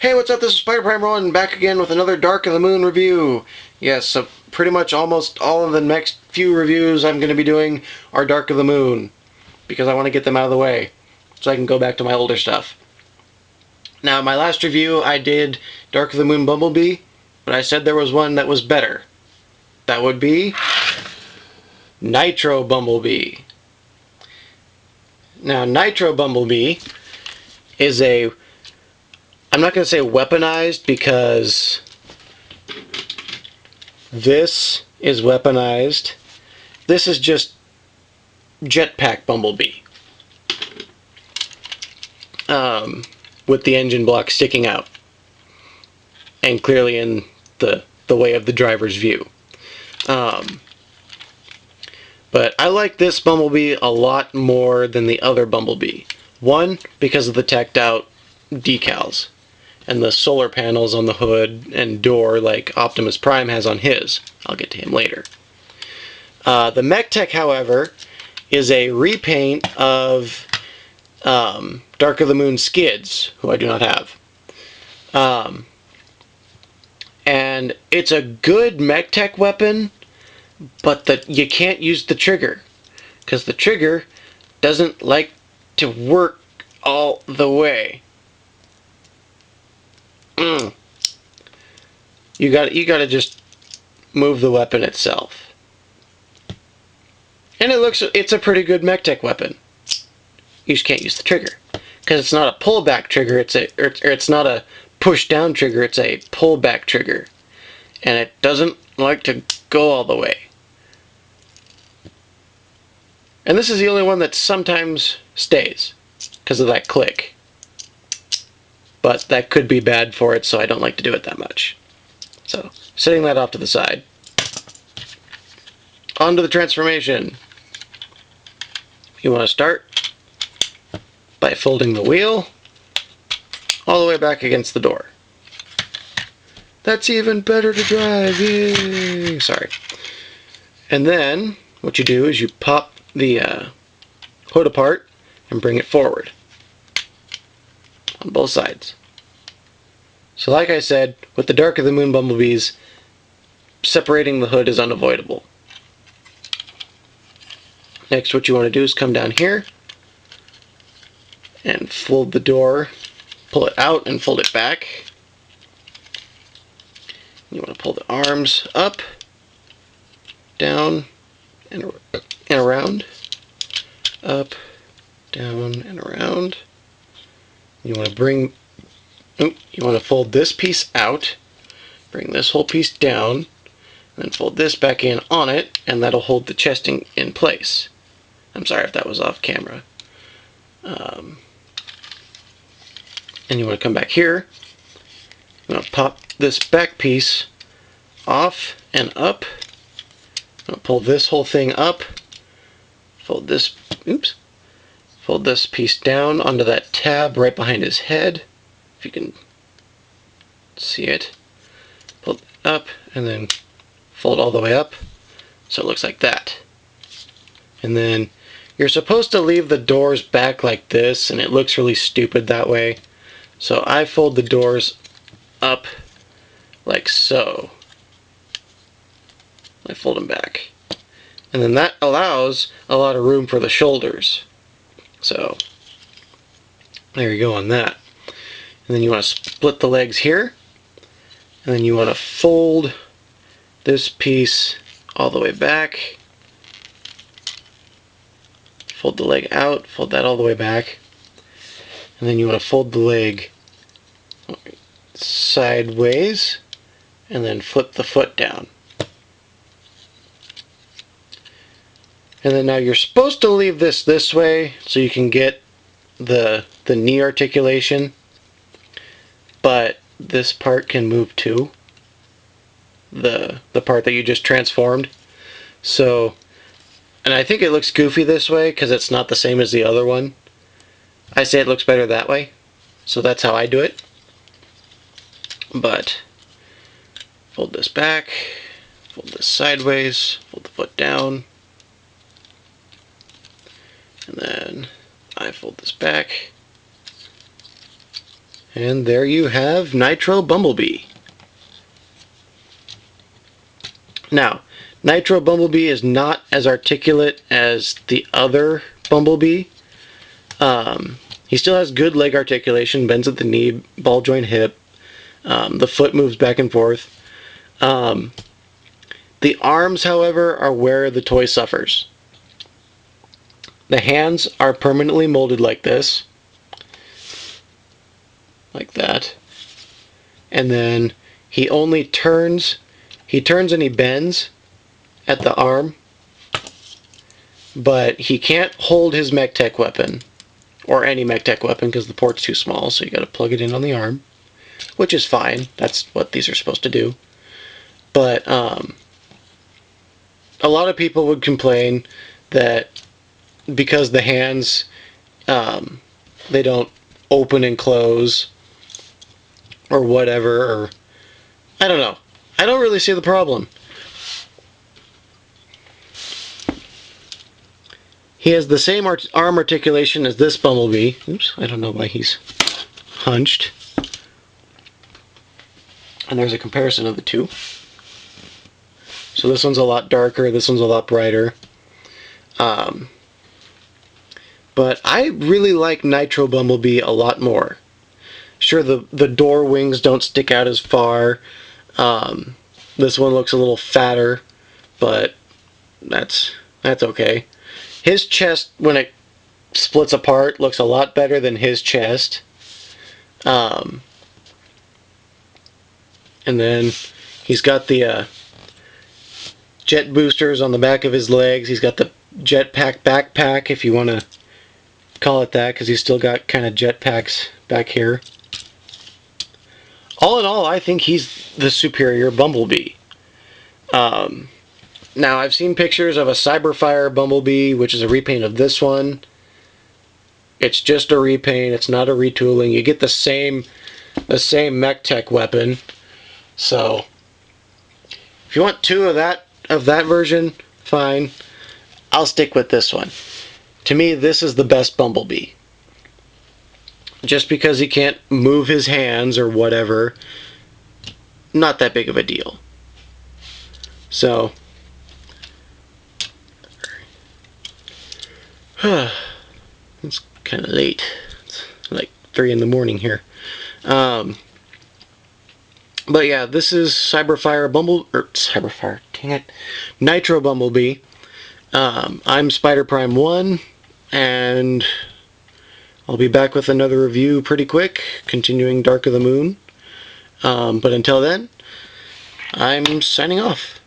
Hey, what's up? This is Spider Prime Rowan back again with another Dark of the Moon review. Yes, so pretty much almost all of the next few reviews I'm going to be doing are Dark of the Moon because I want to get them out of the way so I can go back to my older stuff. Now, my last review I did Dark of the Moon Bumblebee, but I said there was one that was better. That would be Nitro Bumblebee. Now, Nitro Bumblebee is a... I'm not going to say weaponized because this is weaponized. This is just jetpack Bumblebee. With the engine block sticking out. And clearly in the way of the driver's view. But I like this Bumblebee a lot more than the other Bumblebee. One, because of the tacked out decals and the solar panels on the hood and door like Optimus Prime has on his. I'll get to him later. The Mech Tech, however, is a repaint of Dark of the Moon Skids, who I do not have. And it's a good Mech Tech weapon, but you can't use the trigger, because the trigger doesn't like to work all the way. You gotta just move the weapon itself. And it's a pretty good Mech Tech weapon. You just can't use the trigger. Because it's not a pullback trigger, it's not a push down trigger, it's a pullback trigger. And it doesn't like to go all the way. And this is the only one that sometimes stays because of that click. But that could be bad for it, so I don't like to do it that much. So, setting that off to the side. On to the transformation. You want to start by folding the wheel all the way back against the door. That's even better to drive, yay! Sorry. And then, what you do is you pop the hood apart and bring it forward. On both sides. So like I said, with the Dark of the Moon Bumblebees, separating the hood is unavoidable. Next, what you want to do is come down here and fold the door, pull it out and fold it back. You want to pull the arms up, down, and around. Up, down, and around. You want to fold this piece out, bring this whole piece down, and then fold this back in on it, and that'll hold the chesting in place. I'm sorry if that was off camera. And you want to come back here. You want to pop this back piece off and up. I'm going to pull this whole thing up. Fold this piece down onto that tab right behind his head. If you can see it. Pull it up and then fold all the way up so it looks like that. And then you're supposed to leave the doors back like this, and it looks really stupid that way. So I fold the doors up like so. I fold them back. And then that allows a lot of room for the shoulders. So there you go on that. And then you want to split the legs here. And then you want to fold this piece all the way back. Fold the leg out, fold that all the way back. And then you want to fold the leg sideways and then flip the foot down. And then now you're supposed to leave this way so you can get the knee articulation, but this part can move too, the part that you just transformed. So, and I think it looks goofy this way because it's not the same as the other one. I say it looks better that way, so that's how I do it. But fold this back, fold this sideways, fold the foot down, and then I fold this back, And there you have Nitro Bumblebee. Now, Nitro Bumblebee is not as articulate as the other Bumblebee. He still has good leg articulation, bends at the knee, ball joint hip. The foot moves back and forth. The arms, however, are where the toy suffers. The hands are permanently molded like this. Like that. And then he only turns, and he bends at the arm, but he can't hold his MechTech weapon, or any MechTech weapon, because the port's too small, so you gotta plug it in on the arm, which is fine. That's what these are supposed to do. But a lot of people would complain that because the hands, they don't open and close, or whatever, or I don't know. I don't really see the problem. He has the same arm articulation as this Bumblebee. Oops, I don't know why he's hunched. And there's a comparison of the two. So this one's a lot darker, this one's a lot brighter. But I really like Nitro Bumblebee a lot more. Sure, the door wings don't stick out as far. This one looks a little fatter, but that's okay. His chest, when it splits apart, looks a lot better than his chest. And then he's got the jet boosters on the back of his legs. He's got the jetpack backpack, if you want to call it that, because he's still got kind of jetpacks back here. All in all, I think he's the superior Bumblebee. Now, I've seen pictures of a Cyberfire Bumblebee, which is a repaint of this one. It's just a repaint. It's not a retooling. You get the same MechTech weapon. So, if you want two of that version, fine. I'll stick with this one. To me, this is the best Bumblebee. Just because he can't move his hands or whatever, not that big of a deal. So, it's kind of late. It's like 3 in the morning here. But yeah, this is Cyberfire dang it, Nitro Bumblebee. I'm Spider Prime 1, and I'll be back with another review pretty quick, continuing Dark of the Moon. But until then, I'm signing off.